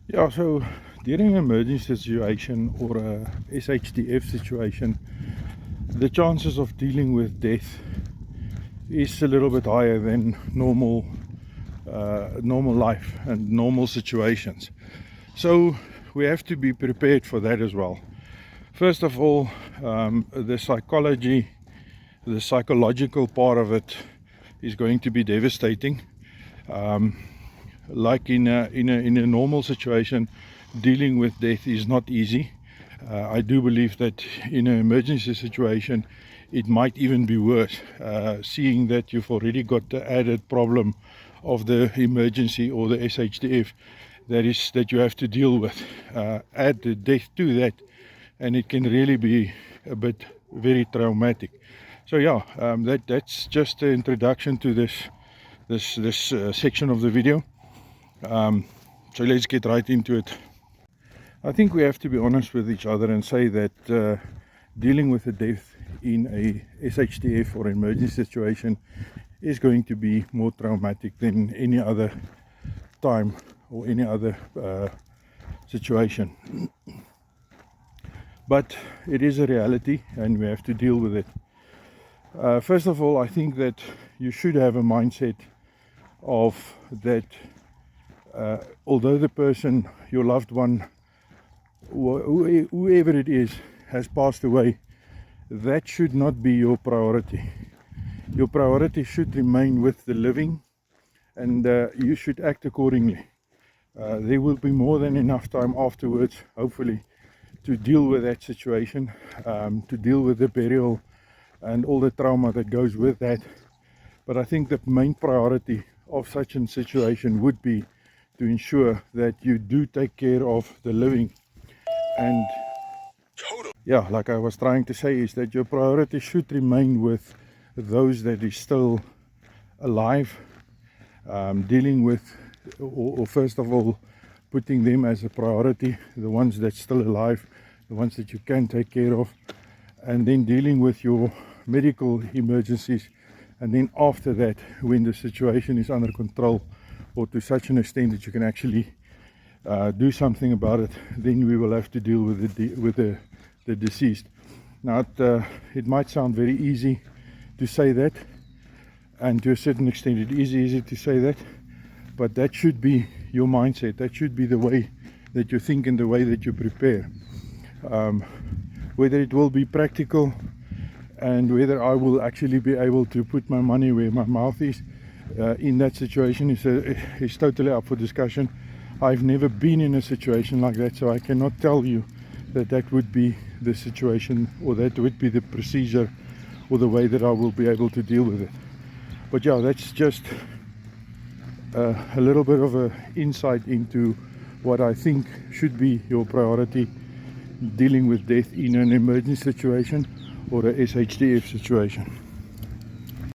Yeah, so during an emergency situation or a SHDF situation, the chances of dealing with death is a little bit higher than normal life and normal situations. So we have to be prepared for that as well. First of all, the psychological part of it is going to be devastating. Like in a normal situation, dealing with death is not easy. I do believe that in an emergency situation, it might even be worse, seeing that you've already got the added problem of the emergency or the SHDF that you have to deal with. Add the death to that, and it can really be a bit very traumatic. So yeah, that's just the introduction to this section of the video. So let's get right into it. I think we have to be honest with each other and say that dealing with a death in a SHDF or emergency situation is going to be more traumatic than any other time or any other situation. But it is a reality and we have to deal with it. First of all, I think that you should have a mindset of that although the person, your loved one, whoever it is, has passed away, that should not be your priority. Your priority should remain with the living, and you should act accordingly. There will be more than enough time afterwards, hopefully, to deal with that situation, to deal with the burial and all the trauma that goes with that. But I think the main priority of such a situation would be to ensure that you do take care of the living. And yeah, like I was trying to say, is that your priority should remain with those that is still alive, dealing with, or first of all, putting them as a priority, the ones that's still alive, the ones that you can take care of, and then dealing with your medical emergencies. And then after that, when the situation is under control, or to such an extent that you can actually do something about it, then we will have to deal with the deceased. Now, it might sound very easy to say that, and to a certain extent it is easy to say that, but that should be your mindset. That should be the way that you think and the way that you prepare. Whether it will be practical and whether I will actually be able to put my money where my mouth is in that situation is totally up for discussion. I've never been in a situation like that, so I cannot tell you that that would be the situation, or that would be the procedure, or the way that I will be able to deal with it. But yeah, that's just a little bit of an insight into what I think should be your priority dealing with death in an emergency situation or a SHDF situation.